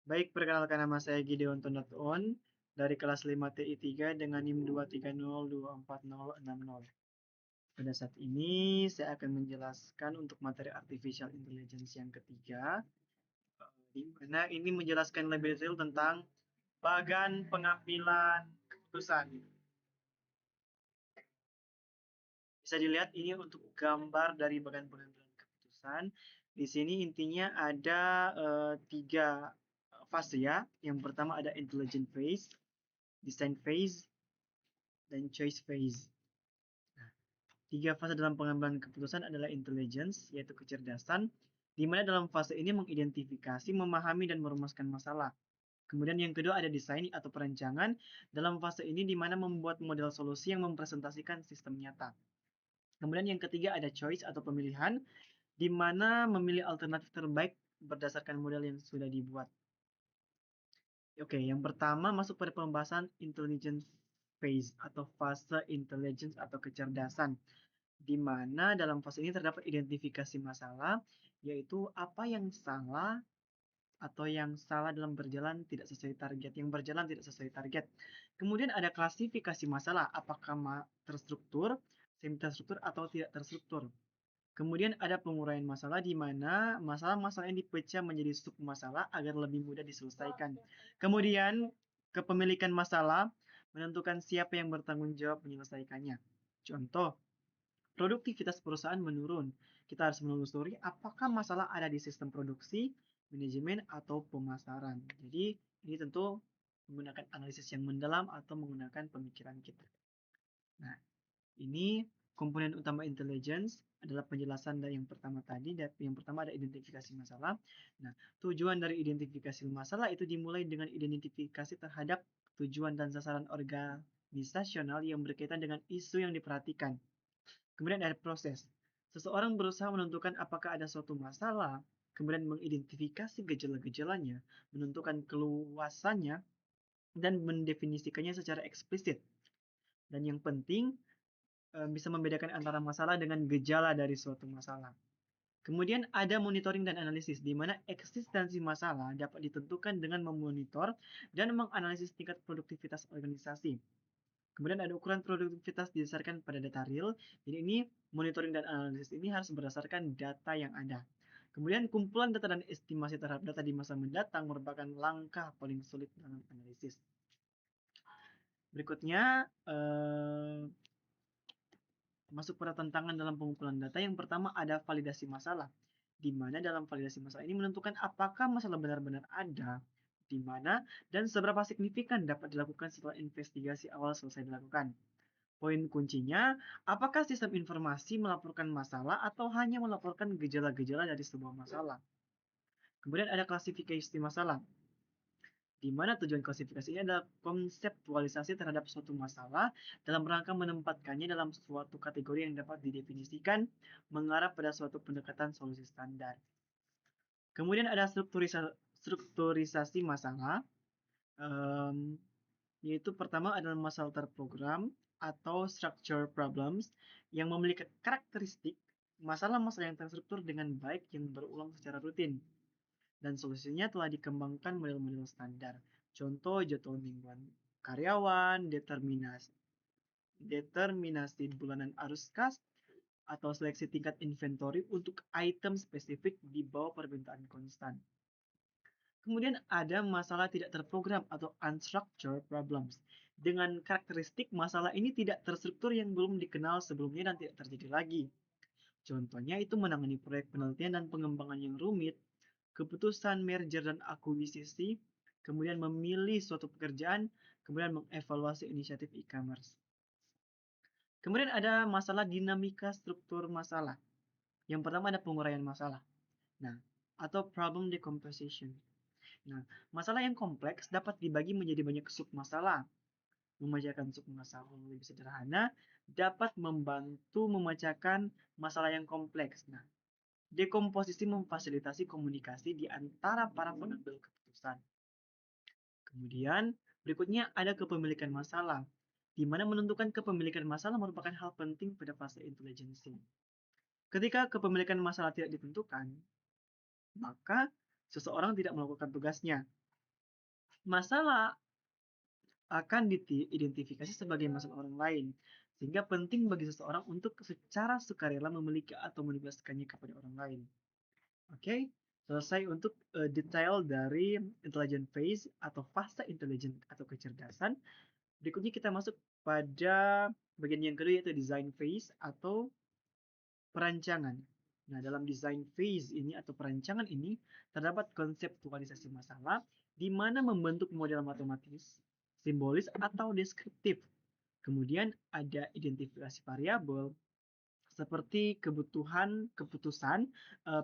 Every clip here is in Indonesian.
Baik, perkenalkan nama saya Gideon Tondoton dari kelas 5 TI 3 dengan NIM 230246060. Pada saat ini saya akan menjelaskan untuk materi Artificial Intelligence yang ketiga, di mana ini menjelaskan lebih detail tentang bagan pengambilan keputusan. Bisa dilihat ini untuk gambar dari bagan pengambilan keputusan. Di sini intinya ada tiga fase ya. Yang pertama ada intelligent phase, design phase, dan choice phase. Nah, tiga fase dalam pengambilan keputusan adalah intelligence, yaitu kecerdasan, di mana dalam fase ini mengidentifikasi, memahami, dan merumuskan masalah. Kemudian yang kedua ada desain atau perancangan. Dalam fase ini di mana membuat model solusi yang mempresentasikan sistem nyata. Kemudian yang ketiga ada choice atau pemilihan, di mana memilih alternatif terbaik berdasarkan model yang sudah dibuat. Oke, yang pertama masuk pada pembahasan intelligence phase atau fase intelligence atau kecerdasan, di mana dalam fase ini terdapat identifikasi masalah, yaitu apa yang salah atau yang salah dalam berjalan tidak sesuai target, yang berjalan tidak sesuai target. Kemudian ada klasifikasi masalah, apakah terstruktur, semi terstruktur, atau tidak terstruktur. Kemudian ada penguraian masalah di mana masalah-masalah yang dipecah menjadi sub-masalah agar lebih mudah diselesaikan. Kemudian kepemilikan masalah menentukan siapa yang bertanggung jawab menyelesaikannya. Contoh, produktivitas perusahaan menurun. Kita harus menelusuri apakah masalah ada di sistem produksi, manajemen, atau pemasaran. Jadi ini tentu menggunakan analisis yang mendalam atau menggunakan pemikiran kita. Nah, ini komponen utama intelligence adalah penjelasan dari yang pertama tadi. Yang pertama ada identifikasi masalah. Nah, tujuan dari identifikasi masalah itu dimulai dengan identifikasi terhadap tujuan dan sasaran organisasional yang berkaitan dengan isu yang diperhatikan. Kemudian ada proses. Seseorang berusaha menentukan apakah ada suatu masalah, kemudian mengidentifikasi gejala-gejalanya, menentukan keluasannya, dan mendefinisikannya secara eksplisit. Dan yang penting, bisa membedakan antara masalah dengan gejala dari suatu masalah. Kemudian ada monitoring dan analisis, di mana eksistensi masalah dapat ditentukan dengan memonitor dan menganalisis tingkat produktivitas organisasi. Kemudian ada ukuran produktivitas didasarkan pada data real. Jadi ini monitoring dan analisis ini harus berdasarkan data yang ada. Kemudian kumpulan data dan estimasi terhadap data di masa mendatang merupakan langkah paling sulit dalam analisis. Berikutnya, masuk pada tantangan dalam pengumpulan data. Yang pertama ada validasi masalah, di mana dalam validasi masalah ini menentukan apakah masalah benar-benar ada, di mana, dan seberapa signifikan dapat dilakukan setelah investigasi awal selesai dilakukan. Poin kuncinya, apakah sistem informasi melaporkan masalah atau hanya melaporkan gejala-gejala dari sebuah masalah. Kemudian ada klasifikasi masalah, di mana tujuan klasifikasi ini adalah konseptualisasi terhadap suatu masalah dalam rangka menempatkannya dalam suatu kategori yang dapat didefinisikan mengarah pada suatu pendekatan solusi standar. Kemudian ada strukturisasi masalah, yaitu pertama adalah masalah terprogram atau structure problems yang memiliki karakteristik masalah-masalah yang terstruktur dengan baik yang berulang secara rutin. Dan solusinya telah dikembangkan model-model standar. Contoh jadwal mingguan karyawan, determinasi bulanan arus kas, atau seleksi tingkat inventory untuk item spesifik di bawah permintaan konstan. Kemudian ada masalah tidak terprogram atau unstructured problems. Dengan karakteristik masalah ini tidak terstruktur yang belum dikenal sebelumnya dan tidak terjadi lagi. Contohnya itu menangani proyek penelitian dan pengembangan yang rumit, keputusan merger dan akuisisi, kemudian memilih suatu pekerjaan, kemudian mengevaluasi inisiatif e-commerce. Kemudian ada masalah dinamika struktur masalah. Yang pertama ada penguraian masalah. Nah, atau problem decomposition. Nah, masalah yang kompleks dapat dibagi menjadi banyak sub-masalah. Memecahkan sub-masalah yang lebih sederhana dapat membantu memecahkan masalah yang kompleks. Nah, dekomposisi memfasilitasi komunikasi di antara para pengambil keputusan. Kemudian, berikutnya ada kepemilikan masalah, di mana menentukan kepemilikan masalah merupakan hal penting pada fase intelijensi. Ketika kepemilikan masalah tidak ditentukan, maka seseorang tidak melakukan tugasnya. Masalah akan diidentifikasi sebagai masalah orang lain, sehingga penting bagi seseorang untuk secara sukarela memiliki atau menjelaskannya kepada orang lain. Oke, selesai untuk detail dari intelligent phase atau fase intelijen atau kecerdasan. Berikutnya kita masuk pada bagian yang kedua yaitu design phase atau perancangan. Nah, dalam design phase ini atau perancangan ini terdapat konseptualisasi masalah di mana membentuk model matematis, simbolis atau deskriptif. Kemudian ada identifikasi variabel seperti kebutuhan, keputusan,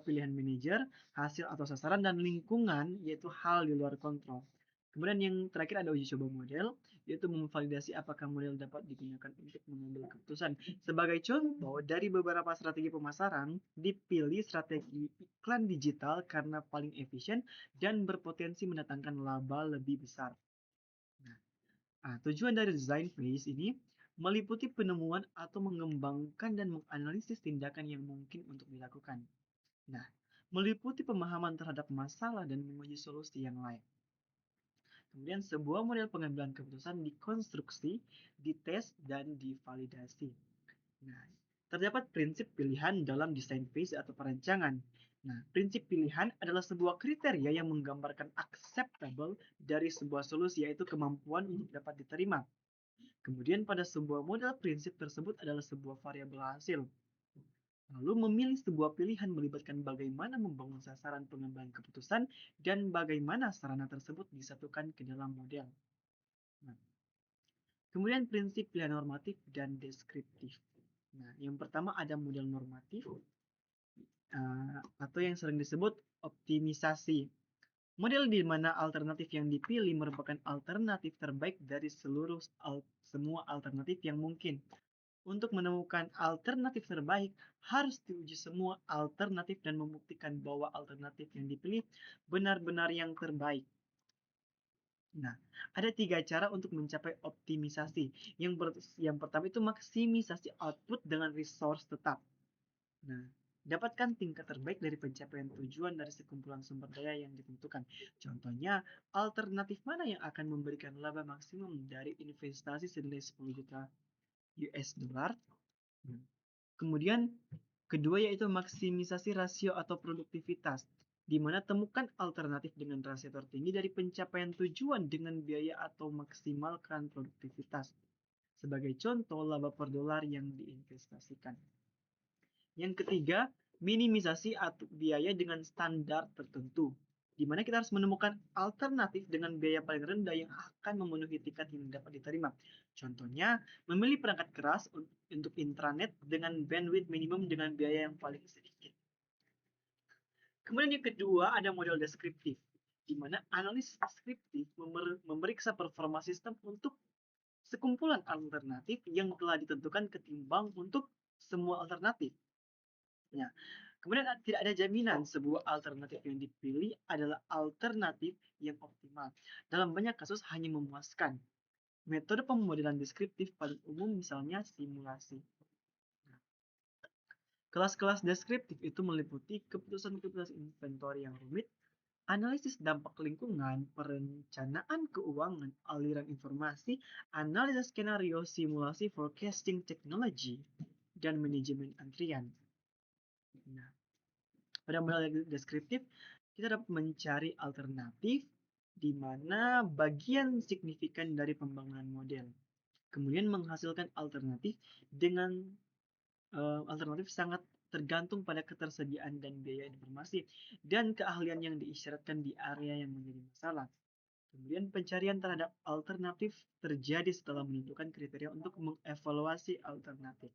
pilihan manajer, hasil atau sasaran, dan lingkungan, yaitu hal di luar kontrol. Kemudian yang terakhir ada uji coba model, yaitu memvalidasi apakah model dapat digunakan untuk mengambil keputusan. Sebagai contoh, dari beberapa strategi pemasaran, dipilih strategi iklan digital karena paling efisien dan berpotensi mendatangkan laba lebih besar. Nah, tujuan dari design phase ini meliputi penemuan atau mengembangkan dan menganalisis tindakan yang mungkin untuk dilakukan. Nah, meliputi pemahaman terhadap masalah dan menguji solusi yang lain. Kemudian sebuah model pengambilan keputusan dikonstruksi, dites, dan divalidasi. Nah, terdapat prinsip pilihan dalam desain phase atau perancangan. Nah, prinsip pilihan adalah sebuah kriteria yang menggambarkan acceptable dari sebuah solusi, yaitu kemampuan untuk dapat diterima. Kemudian pada sebuah model prinsip tersebut adalah sebuah variabel hasil. Lalu memilih sebuah pilihan melibatkan bagaimana membangun sasaran pengambilan keputusan dan bagaimana sarana tersebut disatukan ke dalam model. Nah, kemudian prinsip pilihan normatif dan deskriptif. Nah, yang pertama ada model normatif atau yang sering disebut optimisasi. Model di mana alternatif yang dipilih merupakan alternatif terbaik dari semua alternatif yang mungkin. Untuk menemukan alternatif terbaik, harus diuji semua alternatif dan membuktikan bahwa alternatif yang dipilih benar-benar yang terbaik. Nah, ada 3 cara untuk mencapai optimisasi. Yang pertama itu maksimisasi output dengan resource tetap. Nah, dapatkan tingkat terbaik dari pencapaian tujuan dari sekumpulan sumber daya yang ditentukan. Contohnya, alternatif mana yang akan memberikan laba maksimum dari investasi senilai 10 juta US dollar. Kemudian kedua yaitu maksimisasi rasio atau produktivitas, di mana temukan alternatif dengan rasio tertinggi dari pencapaian tujuan dengan biaya atau maksimalkan produktivitas. Sebagai contoh, laba per dolar yang diinvestasikan. Yang ketiga, minimisasi atau biaya dengan standar tertentu, di mana kita harus menemukan alternatif dengan biaya paling rendah yang akan memenuhi tingkat yang dapat diterima. Contohnya, memilih perangkat keras untuk intranet dengan bandwidth minimum dengan biaya yang paling sedikit. Kemudian yang kedua ada model deskriptif, di mana analis deskriptif memeriksa performa sistem untuk sekumpulan alternatif yang telah ditentukan ketimbang untuk semua alternatif. Ya. Kemudian tidak ada jaminan sebuah alternatif yang dipilih adalah alternatif yang optimal. Dalam banyak kasus hanya memuaskan. Metode pemodelan deskriptif paling umum misalnya simulasi. Kelas-kelas deskriptif itu meliputi keputusan-keputusan inventory yang rumit, analisis dampak lingkungan, perencanaan keuangan, aliran informasi, analisis skenario, simulasi forecasting technology, dan manajemen antrian. Nah, pada model deskriptif, kita dapat mencari alternatif di mana bagian signifikan dari pembangunan model. Kemudian menghasilkan alternatif dengan alternatif sangat tergantung pada ketersediaan dan biaya informasi dan keahlian yang diisyaratkan di area yang menjadi masalah. Kemudian pencarian terhadap alternatif terjadi setelah menentukan kriteria untuk mengevaluasi alternatif.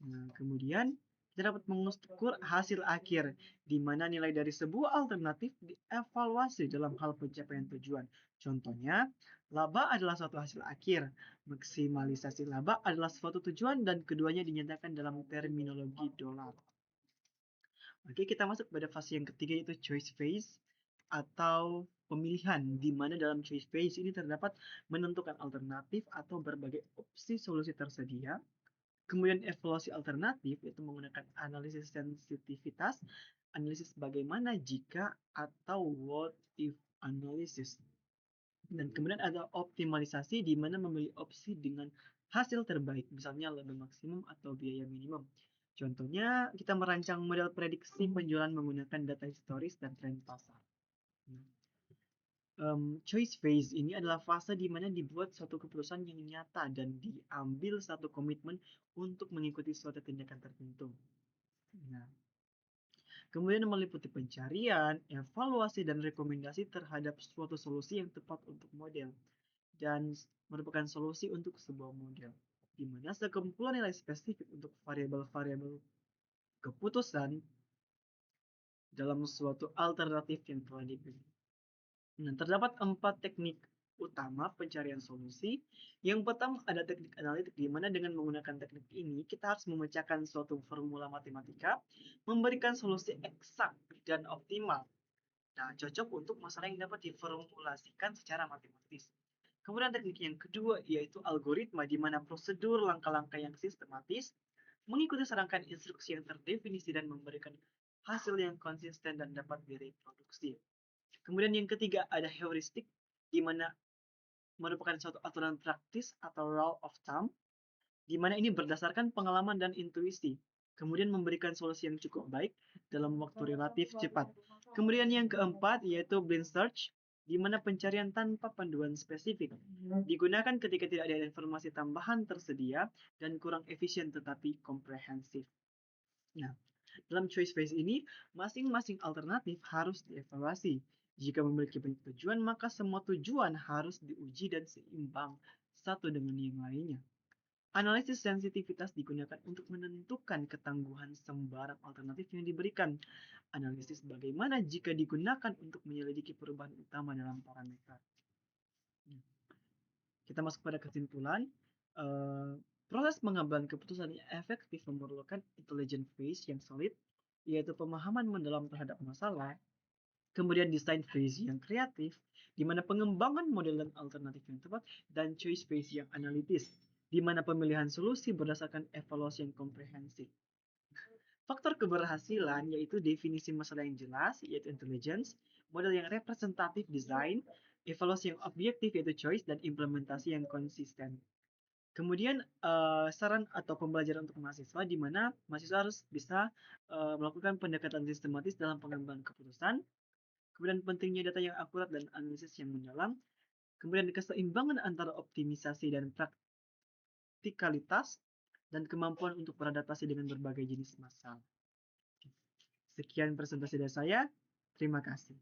Nah, kemudian kita dapat mengukur hasil akhir, di mana nilai dari sebuah alternatif dievaluasi dalam hal pencapaian tujuan. Contohnya, laba adalah suatu hasil akhir, maksimalisasi laba adalah suatu tujuan, dan keduanya dinyatakan dalam terminologi dolar. Oke, kita masuk pada fase yang ketiga yaitu choice phase atau pemilihan, di mana dalam choice phase ini terdapat menentukan alternatif atau berbagai opsi solusi tersedia. Kemudian evaluasi alternatif itu menggunakan analisis sensitivitas, analisis bagaimana jika atau what if analysis. Dan kemudian ada optimalisasi di mana memilih opsi dengan hasil terbaik, misalnya laba maksimum atau biaya minimum. Contohnya, kita merancang model prediksi penjualan menggunakan data historis dan tren pasar. Nah, choice phase ini adalah fase di mana dibuat suatu keputusan yang nyata dan diambil satu komitmen untuk mengikuti suatu tindakan tertentu. Nah, kemudian meliputi pencarian, evaluasi, dan rekomendasi terhadap suatu solusi yang tepat untuk model dan merupakan solusi untuk sebuah model, di mana sekumpulan nilai spesifik untuk variabel-variabel keputusan dalam suatu alternatif yang telah dipilih. Nah, terdapat 4 teknik utama pencarian solusi. Yang pertama ada teknik analitik, di mana dengan menggunakan teknik ini kita harus memecahkan suatu formula matematika, memberikan solusi eksak dan optimal. Nah, cocok untuk masalah yang dapat diformulasikan secara matematis. Kemudian teknik yang kedua yaitu algoritma, di mana prosedur langkah-langkah yang sistematis mengikuti serangkaian instruksi yang terdefinisi dan memberikan hasil yang konsisten dan dapat direproduksi. Kemudian yang ketiga ada heuristik, di mana merupakan suatu aturan praktis atau rule of thumb, di mana ini berdasarkan pengalaman dan intuisi, kemudian memberikan solusi yang cukup baik dalam waktu relatif cepat. Kemudian yang keempat yaitu blind search, di mana pencarian tanpa panduan spesifik digunakan ketika tidak ada informasi tambahan tersedia dan kurang efisien tetapi komprehensif. Nah, dalam choice phase ini, masing-masing alternatif harus dievaluasi. Jika memiliki banyak tujuan, maka semua tujuan harus diuji dan seimbang satu dengan yang lainnya. Analisis sensitivitas digunakan untuk menentukan ketangguhan sembarang alternatif yang diberikan. Analisis bagaimana jika digunakan untuk menyelidiki perubahan utama dalam parameter. Kita masuk pada kesimpulan. Proses pengambilan keputusan yang efektif memerlukan intelligent phase yang solid, yaitu pemahaman mendalam terhadap masalah. Kemudian design phase yang kreatif, di mana pengembangan model dan alternatif yang tepat, dan choice phase yang analitis, di mana pemilihan solusi berdasarkan evaluasi yang komprehensif. Faktor keberhasilan yaitu definisi masalah yang jelas, yaitu intelligence, model yang representatif design, evaluasi yang objektif yaitu choice, dan implementasi yang konsisten. Kemudian saran atau pembelajaran untuk mahasiswa, di mana mahasiswa harus bisa melakukan pendekatan sistematis dalam pengembangan keputusan. Kemudian pentingnya data yang akurat dan analisis yang mendalam. Kemudian keseimbangan antara optimisasi dan praktikalitas, dan kemampuan untuk beradaptasi dengan berbagai jenis masalah. Sekian presentasi dari saya. Terima kasih.